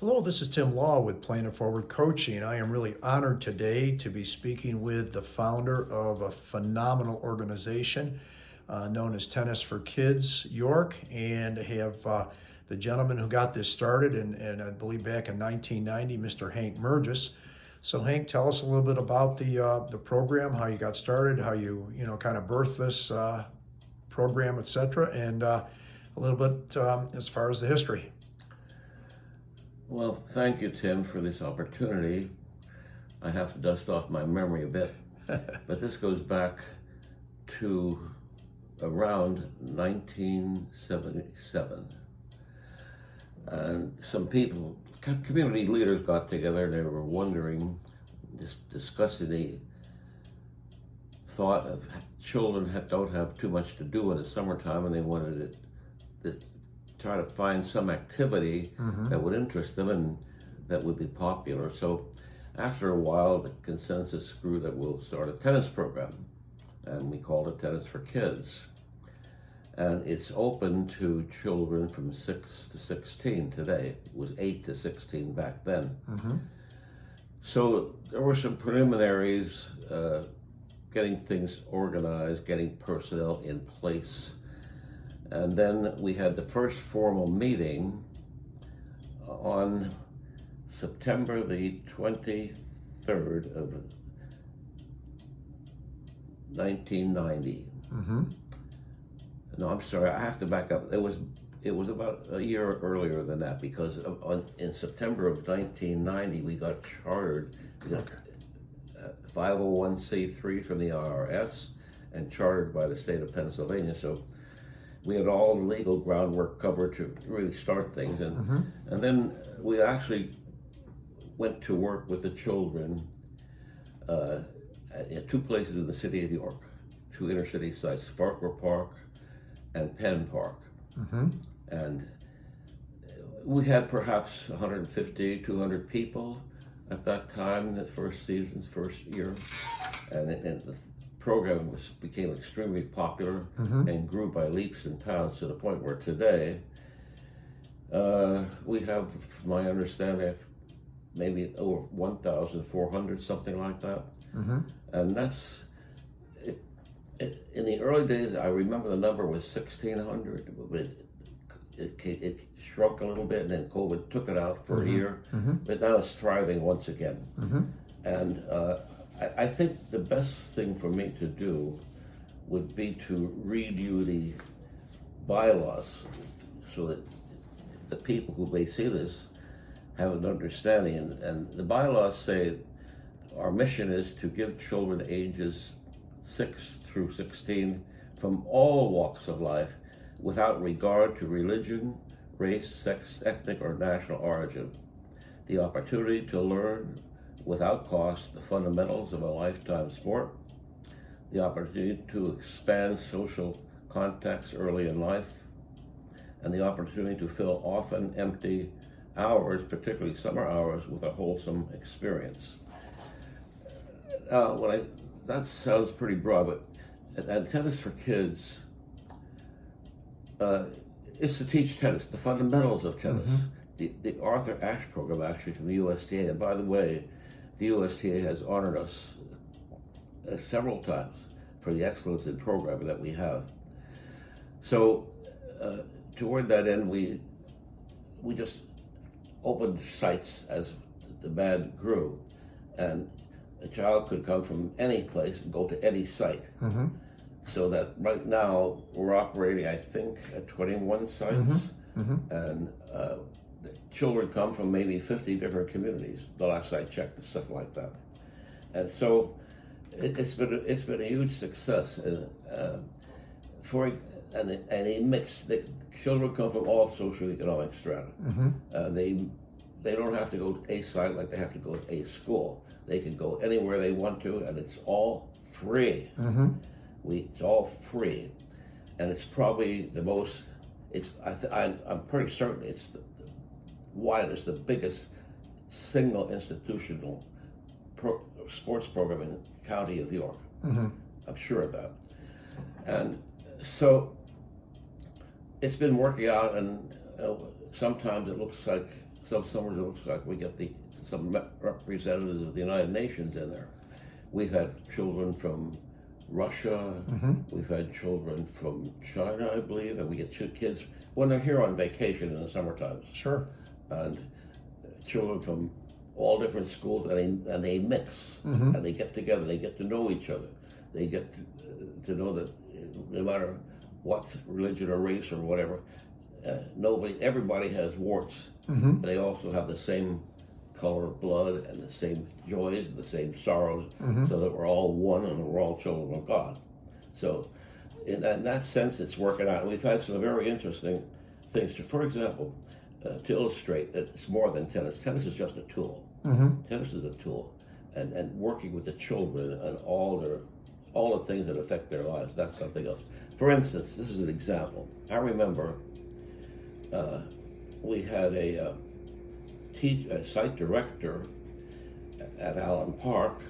Hello, this is Tim Law with Plan It Forward Coaching. I am really honored today to be speaking with the founder of a phenomenal organization known as Tennis for Kids York, and have the gentleman who got this started, and I believe back in 1990, Mr. Hank Mergis. So, Hank, tell us a little bit about the program, how you got started, how you kind of birthed this program, etc., and a little bit as far as the history. Well, thank you, Tim, for this opportunity. I have to dust off my memory a bit, but this goes back to around 1977. And some people, community leaders got together and they were wondering, discussing the thought of children don't have too much to do in the summertime, and they wanted to try to find some activity that would interest them and that would be popular. So after a while, the consensus grew that we'll start a tennis program, and we called it Tennis for Kids. And it's open to children from 6 to 16 today. It was 8 to 16 back then. So there were some preliminaries, getting things organized, getting personnel in place. And then we had the first formal meeting on September the 23rd of 1990. No, I'm sorry, I have to back up. It was about a year earlier than that, because in September of 1990 we got chartered. We got 501c3 from the IRS and chartered by the state of Pennsylvania. So we had all the legal groundwork covered to really start things, and then we actually went to work with the children at two places in the city of York, two inner city sites, Farquhar Park and Penn Park. And we had perhaps 150, 200 people at that time, the first year, and the program became extremely popular and grew by leaps and bounds to the point where today we have, from my understanding, maybe over 1,400, something like that. And that's it. In the early days, I remember the number was 1,600, but it shrunk a little bit, and then COVID took it out for a year. But now it's thriving once again. And I think the best thing for me to do would be to read you the bylaws so that the people who may see this have an understanding. And the bylaws say our mission is to give children ages 6 through 16 from all walks of life, without regard to religion, race, sex, ethnic, or national origin, the opportunity to learn without cost the fundamentals of a lifetime sport, the opportunity to expand social contacts early in life, and the opportunity to fill often empty hours, particularly summer hours, with a wholesome experience. That sounds pretty broad, but at Tennis for Kids is to teach tennis, the fundamentals of tennis. The Arthur Ashe program, actually, from the USTA, and by the way, the USTA has honored us several times for the excellence in programming that we have. So toward that end, we just opened sites as the demand grew, and a child could come from any place and go to any site. So that right now we're operating, I think, at 21 sites, and the children come from maybe 50 different communities. The last I checked, stuff like that, and so it's been a huge success. And they mix. The children come from all socioeconomic strata. They don't have to go to a site like they have to go to a school. They can go anywhere they want to, and it's all free. It's all free, and it's probably the most. I'm pretty certain it's the widest, the biggest single institutional sports program in the county of York. I'm sure of that, and so it's been working out. And sometimes it looks like some summers it looks like we get some representatives of the United Nations in there. We've had children from Russia, we've had children from China, I believe, and we get kids when they're here on vacation in the summer times. Sure. And children from all different schools, and they mix, and they get together, they get to know each other. They get to know that no matter what religion or race or whatever, everybody has warts. They also have the same color of blood and the same joys and the same sorrows, so that we're all one and we're all children of God. So in that sense, it's working out. And we've had some very interesting things. For example, to illustrate that it's more than tennis. Tennis is just a tool. Tennis is a tool. And working with the children and all the things that affect their lives, that's something else. For instance, this is an example. I remember we had a site director at Allen Park,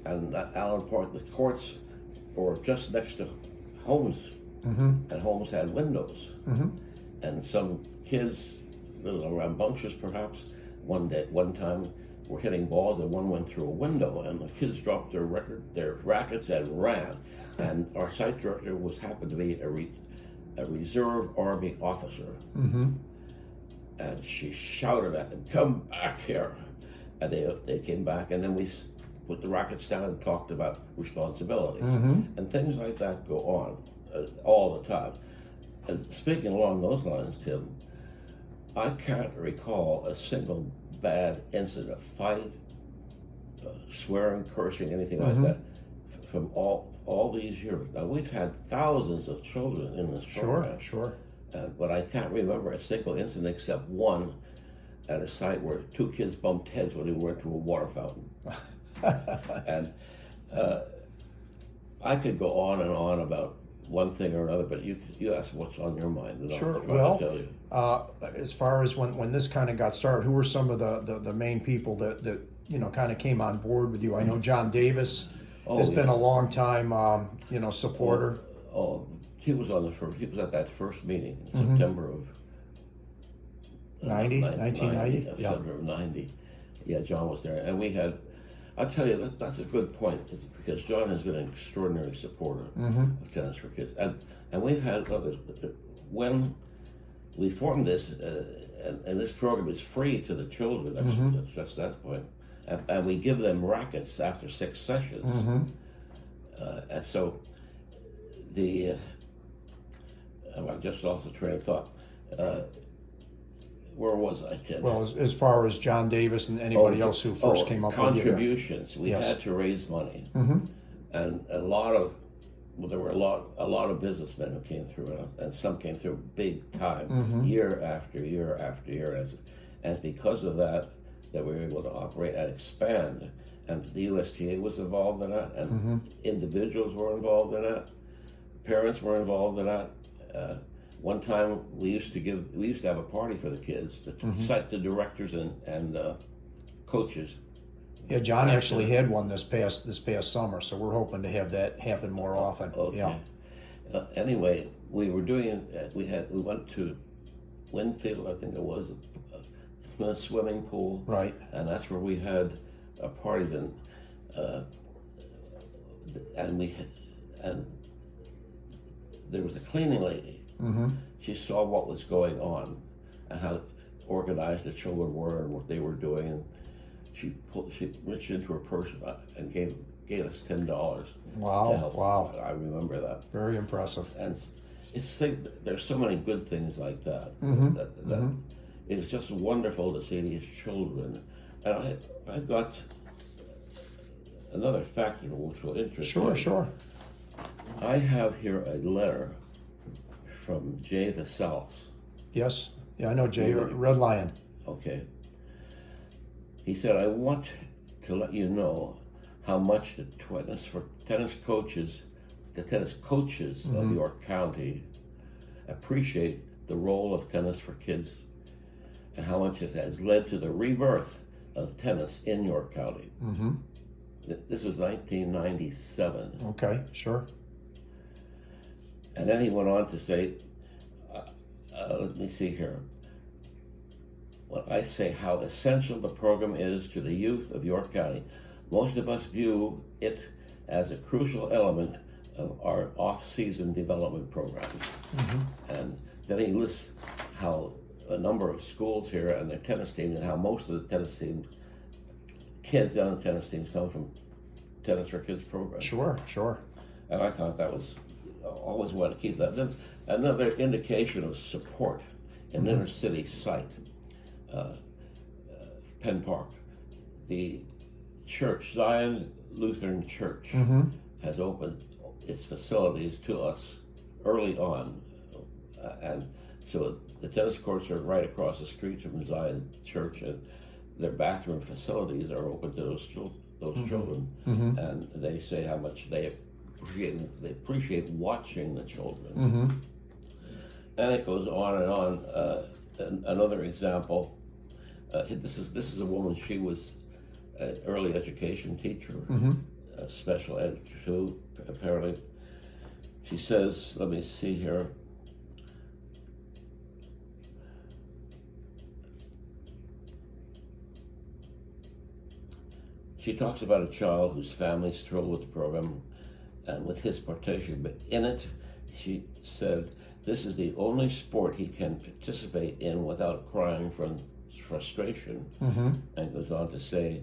and at Allen Park, the courts were just next to homes, and homes had windows, and some kids, a little rambunctious perhaps, one time were hitting balls and one went through a window, and the kids dropped their rackets and ran, and our site director happened to be a reserve Army officer. And she shouted at them, "Come back here!" And they came back, and then we put the rackets down and talked about responsibilities. And things like that go on all the time. And speaking along those lines, Tim, I can't recall a single bad incident, a fight, swearing, cursing, anything like that, from all these years. Now, we've had thousands of children in this program. Sure. But I can't remember a single incident except one at a site where two kids bumped heads when they went to a water fountain. And I could go on and on about one thing or another, but you ask what's on your mind, and Sure. I'll try Well, to tell you. As far as when this kind of got started, who were some of the main people that kind of came on board with you? I know John Davis has been a long time supporter. He was at that first meeting in September of 1990. September of 90. Yeah, John was there, and we had. I'll tell you, that's a good point, because John has been an extraordinary supporter of Tennis for Kids, and we've had others. When we formed this, and this program is free to the children. That's just that point, and we give them rackets after 6 sessions, and so I just lost the train of thought. Where was I, Tim? Well, as far as John Davis and anybody else who first came up with contributions, we had to raise money, and there were a lot of businessmen who came through, and some came through big time, year after year after year, and because of that we were able to operate and expand, and the USTA was involved in that, and individuals were involved in that, parents were involved in that. One time we used to have a party for the kids to cite the directors and coaches. Yeah, John actually had one this past summer, so we're hoping to have that happen more often. Okay. Yeah. Anyway, we were doing. We went to Winfield, I think it was, a swimming pool. Right. And that's where we had a party then, and there was a cleaning lady. She saw what was going on and how organized the children were and what they were doing, and she reached into her purse and gave us $10. Wow! To help. Wow! I remember that. Very impressive. And there's so many good things like that. It's just wonderful to see these children. And I got another factor which will interest you. Sure. I have here a letter from Jay Vasalis. Yes. Yeah, I know Jay, Red Lion. Okay. He said, "I want to let you know how much the tennis coaches of York County appreciate the role of Tennis for Kids, and how much it has led to the rebirth of tennis in York County." This was 1997. Okay, sure. And then he went on to say, let me see here. when I say how essential the program is to the youth of York County. Most of us view it as a crucial element of our off-season development programs. And then he lists how a number of schools here and their tennis teams, and how most of the tennis teams, kids on the tennis teams, come from Tennis for Kids program. Sure. And I thought that was, always want to keep that. Then another indication of support, an inner city site, Penn Park. The church, Zion Lutheran Church, has opened its facilities to us early on. And so the tennis courts are right across the street from Zion Church, and their bathroom facilities are open to those children. And they say how much they appreciate watching the children. And it goes on and on. Another example, this is a woman. She was an early education teacher, a special ed too, apparently. She says, let me see here. She talks about a child whose family is thrilled with the program and with his participation, but in it, she said, this is the only sport he can participate in without crying from frustration. And goes on to say,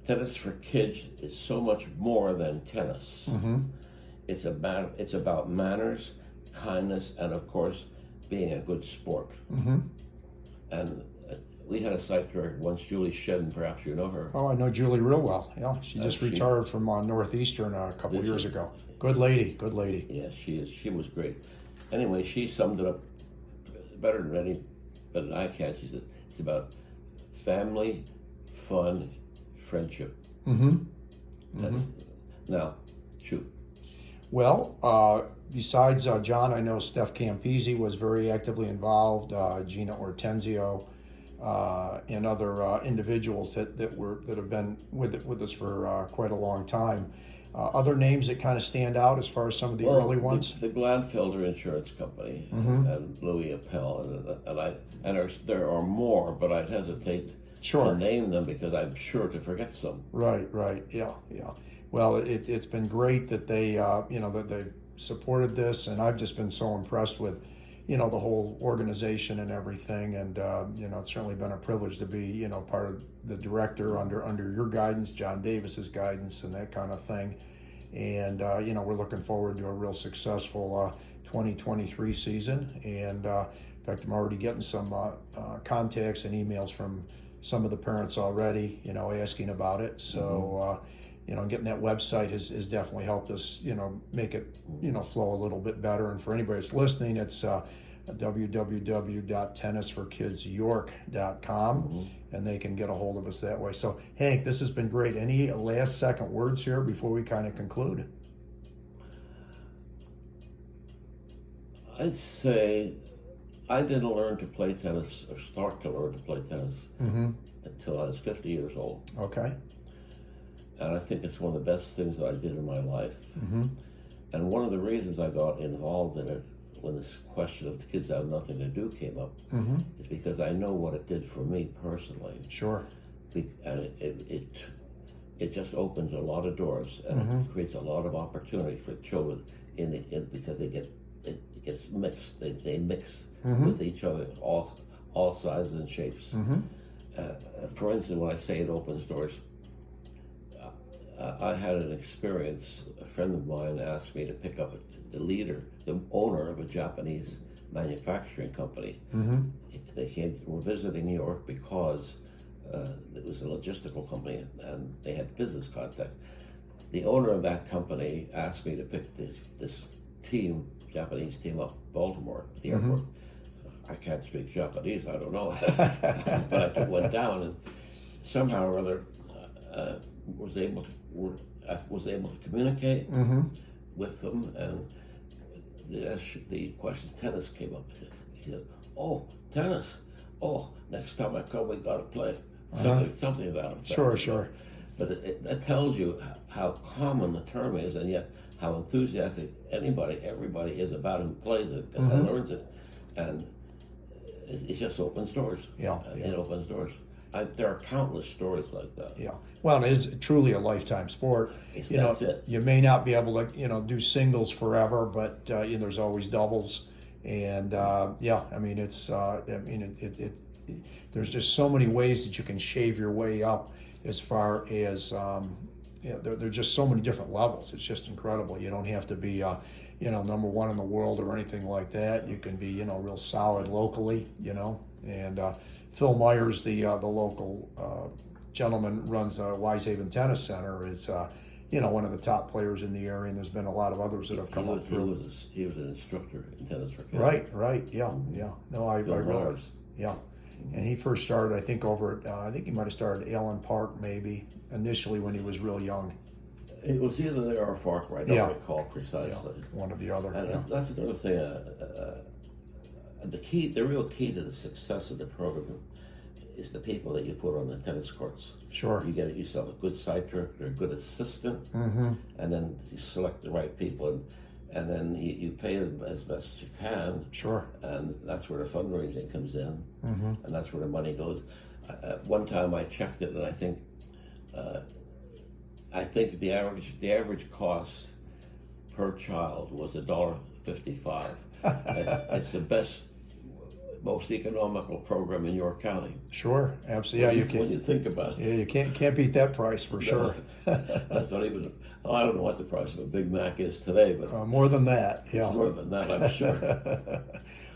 Tennis for Kids is so much more than tennis. It's about manners, kindness, and of course, being a good sport. And we had a site director once, Julie Shedden, perhaps you know her. Oh, I know Julie real well. Yeah, she just retired from Northeastern a couple of years ago. Good lady. Yes, she is. She was great. Anyway, she summed it up better than I can. She said it's about family, fun, friendship. Now, shoot. Well, besides John, I know Steph Campisi was very actively involved. Gina Ortenzio. And other individuals that have been with us for quite a long time. Other names that kind of stand out as far as some of the early ones. The Gladfelder Insurance Company and Louis Appel, and there are more, but I hesitate to name them because I'm sure to forget some. Right, yeah. Well, it's been great that they that they've supported this, and I've just been so impressed with the whole organization and everything, and it's certainly been a privilege to be part of the director under your guidance, John Davis's guidance, and that kind of thing. And we're looking forward to a real successful 2023 season. And in fact, I'm already getting some contacts and emails from some of the parents already, asking about it. So getting that website has definitely helped us, make it, flow a little bit better. And for anybody that's listening, it's www.tennisforkidsyork.com, and they can get a hold of us that way. So, Hank, this has been great. Any last second words here before we kind of conclude? I'd say I didn't learn to play tennis or start to learn to play tennis until I was 50 years old. Okay. And I think it's one of the best things that I did in my life. And one of the reasons I got involved in it when this question of the kids have nothing to do came up is because I know what it did for me personally. Sure. And it just opens a lot of doors, and it creates a lot of opportunity for children because it gets mixed. They mix with each other, all sizes and shapes. For instance, when I say it opens doors, I had an experience. A friend of mine asked me to pick up the owner of a Japanese manufacturing company. They were visiting New York because it was a logistical company and they had business contacts. The owner of that company asked me to pick this Japanese team up Baltimore at the airport. I can't speak Japanese, I don't know. But I went down and somehow or other was able to communicate with them, and the question of tennis came up. He said, "Oh, tennis! Oh, next time I come, we got to play something about it." Sure. But it tells you how common the term is, and yet how enthusiastic everybody is about it who plays it and learns it. And it just opens doors. Yeah, It opens doors. There are countless stories like that. Yeah. Well, it is truly a lifetime sport. That's it. You may not be able to, do singles forever, but there's always doubles. And I mean, there's just so many ways that you can shave your way up as far as, there are just so many different levels. It's just incredible. You don't have to be, number one in the world or anything like that. You can be, real solid locally, and Phil Myers, the local gentleman runs Wisehaven Tennis Center, is one of the top players in the area, and there's been a lot of others that have come up through. He was an instructor in tennis for kids. Right, yeah. No, I Phil realize. Myers. Yeah, and he first started, I think, over at, I think he might have started at Allen Park maybe initially when he was real young. It was either there or Farquhar. I don't recall precisely. One or the other. And that's another thing. The real key to the success of the program is the people that you put on the tennis courts. Sure. You get yourself a good side director, a good assistant, Mm-hmm. and then you select the right people, and then you pay them as best you can. Sure. And that's where the fundraising comes in, Mm-hmm. and that's where the money goes. One time I checked it, and I think the average cost per child was $1.55. It's the best, most economical program in York County. Sure, absolutely. Yeah, When you think about it. Yeah, you can't beat that price for sure. That's not even. I don't know what the price of a Big Mac is today, but More than that. Yeah. it's more than that, I'm sure.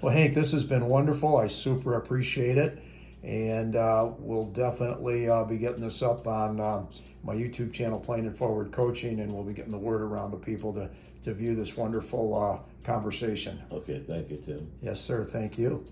Well, Hank, this has been wonderful. I super appreciate it, and we'll definitely be getting this up on my YouTube channel, Playing It Forward Coaching, and we'll be getting the word around to people to view this wonderful conversation. Okay, thank you, Tim. Yes, sir. Thank you.